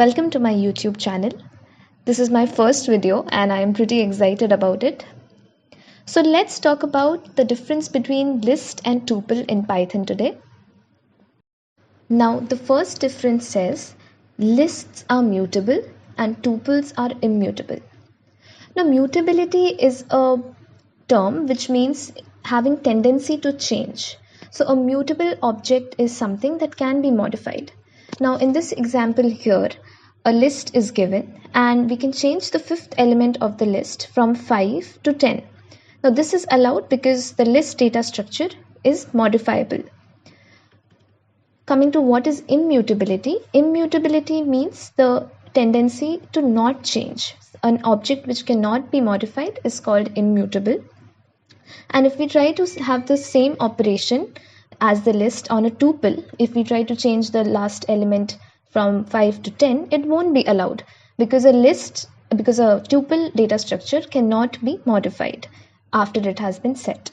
Welcome to my YouTube channel. This is my first video and I am pretty excited about it. So let's talk about the difference between list and tuple in Python today. Now the first difference says lists are mutable and tuples are immutable. Now mutability is a term which means having tendency to change. So a mutable object is something that can be modified. Now in this example here, a list is given and we can change the fifth element of the list from 5 to 10. Now this is allowed because the list data structure is modifiable. Coming to what is immutability. Immutability means the tendency to not change. An object which cannot be modified is called immutable. And if we try to have the same operation as the list on a tuple, if we try to change the last element from 5 to 10, it won't be allowed because a tuple data structure cannot be modified after it has been set.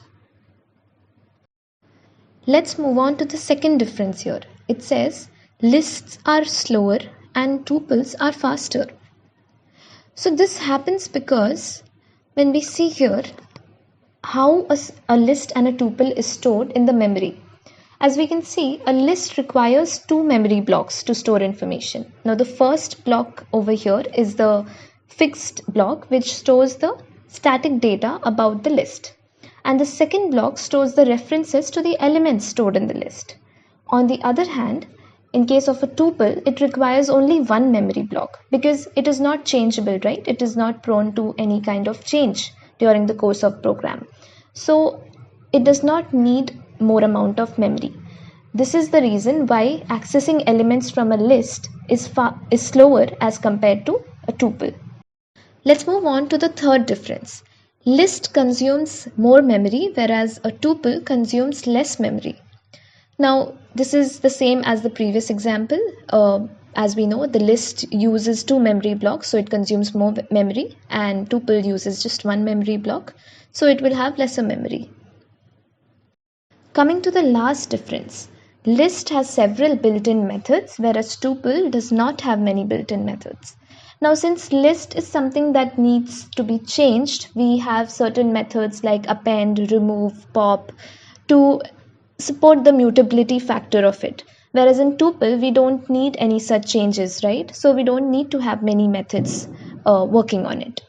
Let's move on to the second difference here. It says lists are slower and tuples are faster. So this happens because when we see here how a list and a tuple is stored in the memory. As we can see, a list requires two memory blocks to store information. Now the first block over here is the fixed block which stores the static data about the list. And the second block stores the references to the elements stored in the list. On the other hand, in case of a tuple, it requires only one memory block because it is not changeable, right? It is not prone to any kind of change during the course of program. So it does not need more amount of memory. This is the reason why accessing elements from a list is slower as compared to a tuple. Let's move on to the third difference. List consumes more memory whereas a tuple consumes less memory. Now this is the same as the previous example. As we know, the list uses two memory blocks, so it consumes more memory, and tuple uses just one memory block, so it will have lesser memory. Coming to the last difference, list has several built-in methods whereas tuple does not have many built-in methods. Now since list is something that needs to be changed, we have certain methods like append, remove, pop to support the mutability factor of it. Whereas in tuple, we don't need any such changes, right? So we don't need to have many methods working on it.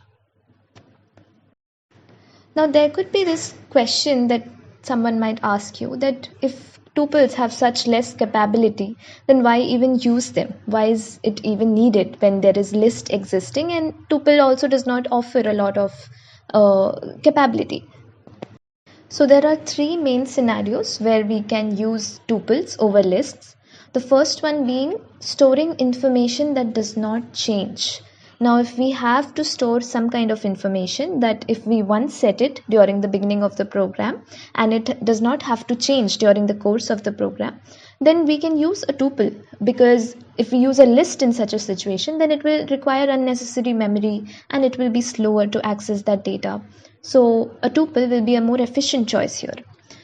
Now there could be this question that someone might ask you that if tuples have such less capability, then why even use them? Why is it even needed when there is list existing and tuple also does not offer a lot of capability? So there are three main scenarios where we can use tuples over lists. The first one being storing information that does not change. Now if we have to store some kind of information that if we once set it during the beginning of the program and it does not have to change during the course of the program, then we can use a tuple, because if we use a list in such a situation, then it will require unnecessary memory and it will be slower to access that data. So a tuple will be a more efficient choice here.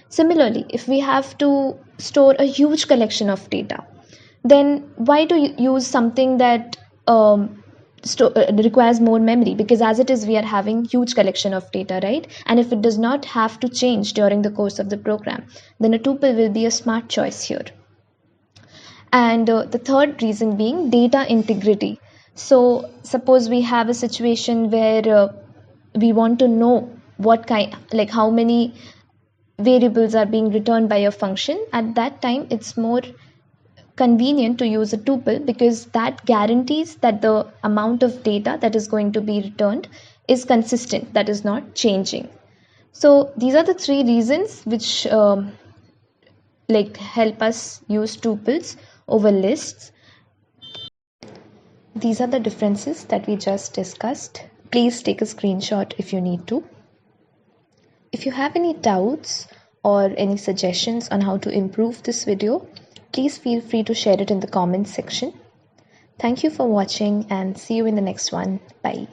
Similarly, if we have to store a huge collection of data, then why to use something that requires more memory? Because as it is, we are having huge collection of data, right? And if it does not have to change during the course of the program, then a tuple will be a smart choice here. And the third reason being data integrity. So suppose we have a situation where we want to know how many variables are being returned by a function. At that time, it's more convenient to use a tuple because that guarantees that the amount of data that is going to be returned is consistent, that is not changing. So these are the three reasons which help us use tuples over lists. These are the differences that we just discussed. Please take a screenshot if you need to. If you have any doubts or any suggestions on how to improve this video, please feel free to share it in the comments section. Thank you for watching and see you in the next one. Bye.